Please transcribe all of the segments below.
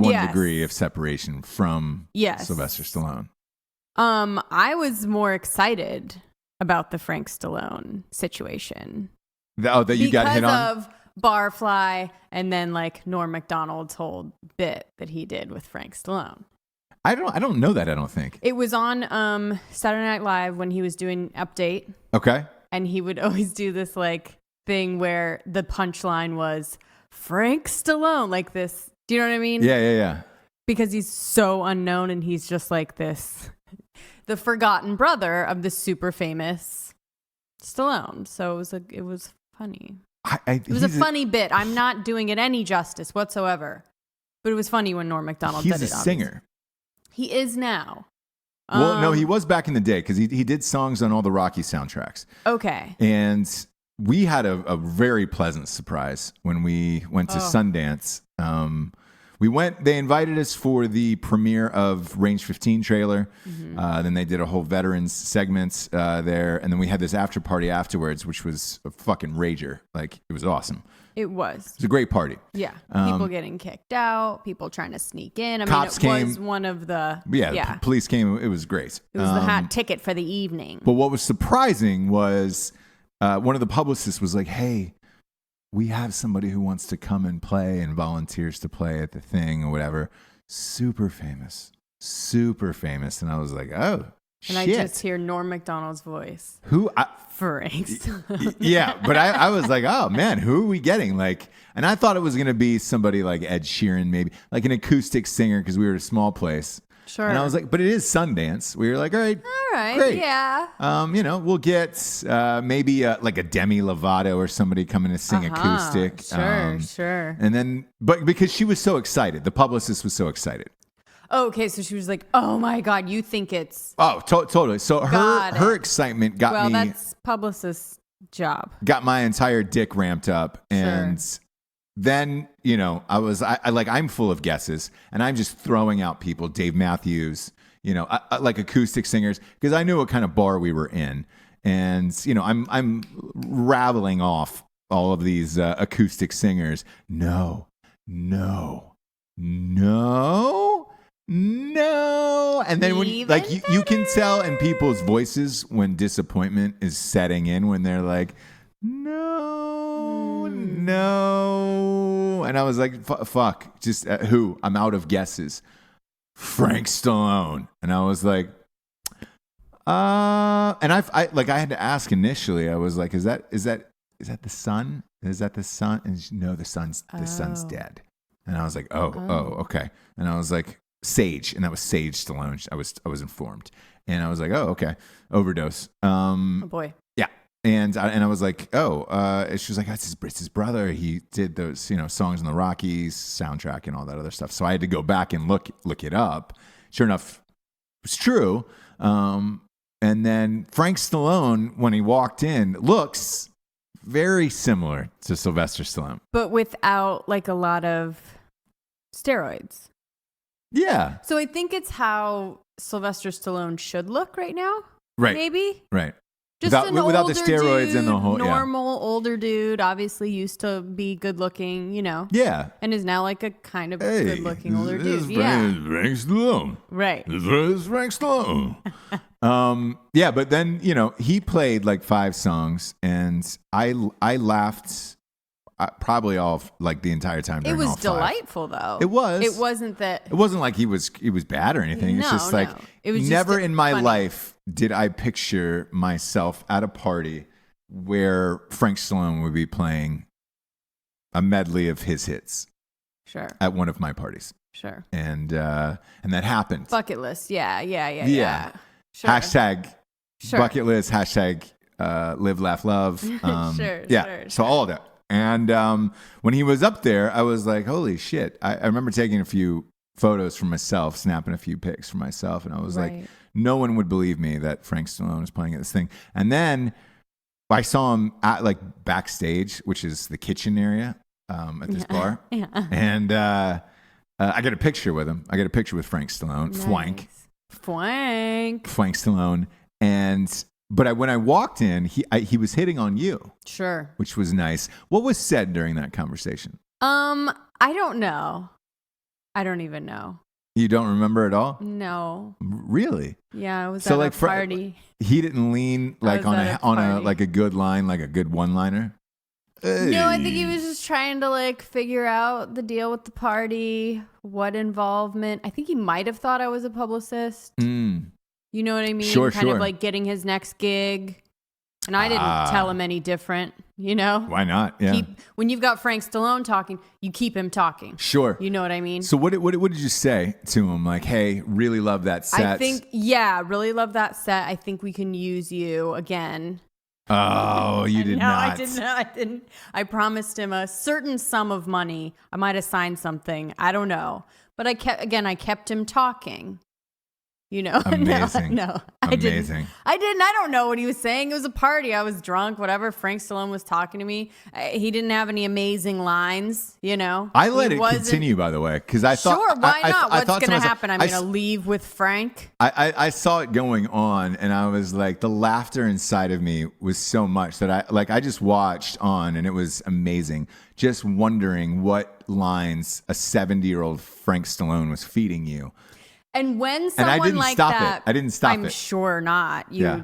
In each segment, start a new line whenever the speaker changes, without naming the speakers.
degree of separation from Sylvester Stallone.
I was more excited about the Frank Stallone situation.
That you got hit on?
Because of Barfly and then like Norm Macdonald's whole bit that he did with Frank Stallone.
I don't know that, I don't think.
It was on Saturday Night Live when he was doing Update.
Okay.
And he would always do this like thing where the punchline was Frank Stallone, like this. Do you know what I mean?
Yeah.
Because he's so unknown and he's just like this, the forgotten brother of the super famous Stallone. So it was funny. It was a funny bit. I'm not doing it any justice whatsoever. But it was funny when Norm Macdonald did it.
He's a singer.
He is now.
Well, no, he was back in the day because he did songs on all the Rocky soundtracks.
Okay.
And we had a very pleasant surprise when we went to Sundance. They invited us for the premiere of Range 15 trailer. Mm-hmm. Then they did a whole veterans segments there. And then we had this after party afterwards, which was a fucking rager. Like, it was awesome.
It was.
It was a great party.
Yeah. People getting kicked out, people trying to sneak in.
Cops came.
Was one of the...
Yeah. Police came. It was great.
It was the hot ticket for the evening.
But what was surprising was one of the publicists was like, hey, we have somebody who wants to come and play and volunteers to play at the thing or whatever. Super famous. And I was like, oh, shit.
And I just hear Norm Macdonald's voice. Frank.
Yeah, but I was like, oh man, who are we getting? Like, and I thought it was going to be somebody like Ed Sheeran, maybe like an acoustic singer because we were at a small place.
Sure.
And I was like, but it is Sundance. We were like, all right, great.
Yeah.
We'll get maybe like a Demi Lovato or somebody coming to sing acoustic.
Sure.
And then, but because she was so excited, the publicist was so excited.
Oh, okay, so she was like, oh my God, you think it's...
Oh, totally. So her excitement got me...
Well, that's publicist's job.
Got my entire dick ramped up. And then, I'm full of guesses. And I'm just throwing out people, Dave Matthews, like acoustic singers, because I knew what kind of bar we were in. And, I'm rattling off all of these acoustic singers. No. And then when you can tell in people's voices when disappointment is setting in, when they're like, no. And I was like, fuck, just who? I'm out of guesses. Frank Stallone. And I was like, and I had to ask initially. I was like, is that the son? Is that the son? And she, no, the son's dead. And I was like, oh, okay. And I was like, Sage, and that was Sage Stallone. I was informed, and I was like, oh, okay, overdose.
Oh boy.
Yeah, and I was like, oh, she was like, it's his brother. He did those, songs on the Rockies soundtrack and all that other stuff. So I had to go back and look it up. Sure enough, it was true. And then Frank Stallone, when he walked in, looks very similar to Sylvester Stallone,
but without like a lot of steroids.
Yeah.
So I think it's how Sylvester Stallone should look right now.
Right.
Maybe.
Right.
Just
without the steroids
dude,
and the whole
normal older dude, obviously used to be good looking,
Yeah.
And is now like a kind of good looking older dude.
Frank Stallone.
Right.
This is Frank Stallone. Yeah, but then, he played like 5 songs and I laughed probably all like the entire time.
It was delightful though.
It was.
It wasn't that.
It wasn't like he was bad or anything. It's just like
it was
never
just
in my life did I picture myself at a party where Frank Stallone would be playing a medley of his hits.
Sure.
At one of my parties.
Sure.
And that happened.
Bucket list. Yeah. Sure.
Hashtag bucket list. Hashtag live, laugh, love.
Sure.
So all of that. And when he was up there, I was like, holy shit. I remember taking a few photos for myself, snapping a few pics for myself. And I was like, no one would believe me that Frank Stallone was playing at this thing. And then I saw him at like backstage, which is the kitchen area at this bar. Yeah. And I got a picture with him. I got a picture with Frank Stallone.
Nice.
Frank Stallone. But when I walked in, he was hitting on you.
Sure.
Which was nice. What was said during that conversation?
I don't know. I don't even know.
You don't remember at all?
No.
Really?
Yeah, I was at a party.
He didn't lean like on a like a good line, like a good one-liner? Hey.
No, I think he was just trying to like figure out the deal with the party, what involvement. I think he might have thought I was a publicist. You know what I mean?
Sure,
kind of like getting his next gig. And I didn't tell him any different, you know?
Why not? Yeah.
When you've got Frank Stallone talking, you keep him talking.
Sure.
You know what I mean?
So what did you say to him? Like, hey, really love that set.
Really love that set. I think we can use you again.
Oh, you did not.
No, I didn't. I promised him a certain sum of money. I might have signed something. I don't know. But I kept him talking. You know,
amazing.
No, I didn't. I don't know what he was saying. It was a party. I was drunk, whatever. Frank Stallone was talking to me. He didn't have any amazing lines, you know.
I let it continue, by the way, because I thought,
sure, why not? What's going to happen? I'm going to
leave
leave with Frank.
I saw it going on, and I was like, the laughter inside of me was so much that I just watched on, and it was amazing. Just wondering what lines a 70-year-old Frank Stallone was feeding you.
And when someone like that,
I didn't stop it.
I'm sure not. You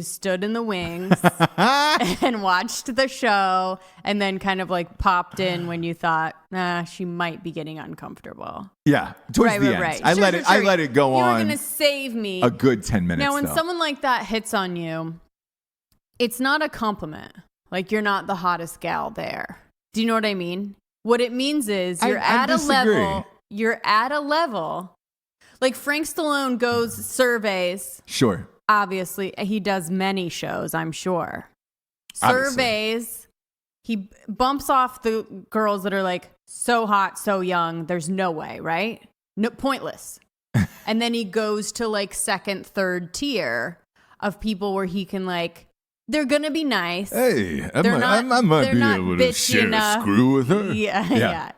stood in the wings and watched the show, and then kind of like popped in when you thought, she might be getting uncomfortable.
Yeah, towards the end. Right. I let it go on.
You're going to save me
a good 10 minutes.
Now, when someone like that hits on you, it's not a compliment. Like, you're not the hottest gal there. Do you know what I mean? What it means is you're at a level. You're at a level. Like Frank Stallone goes surveys.
Sure.
Obviously, he does many shows, I'm sure. Surveys. He bumps off the girls that are like so hot, so young. There's no way, right? No, pointless. And then he goes to like second, third tier of people where he can like, they're going to be nice.
Hey, I might be able to share a screw with her.
Yeah.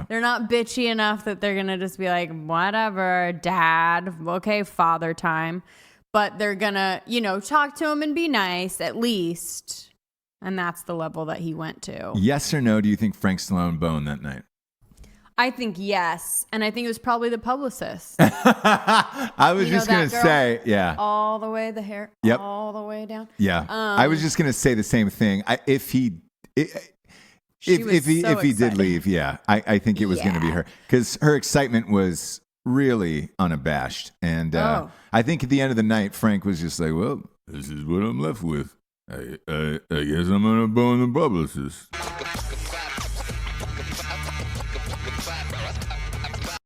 They're not bitchy enough that they're going to just be like, whatever, dad, okay, father time. But they're going to, talk to him and be nice at least. And that's the level that he went to.
Yes or no, do you think Frank Stallone boned that night?
I think yes. And I think it was probably the publicist.
I was just going to say, yeah.
All the way, the hair, all the way down.
Yeah. I was just going to say the same thing. If he did leave, I think it was going to be her. Because her excitement was really unabashed. And I think at the end of the night, Frank was just like, well, this is what I'm left with. I guess I'm going to bone the publicist.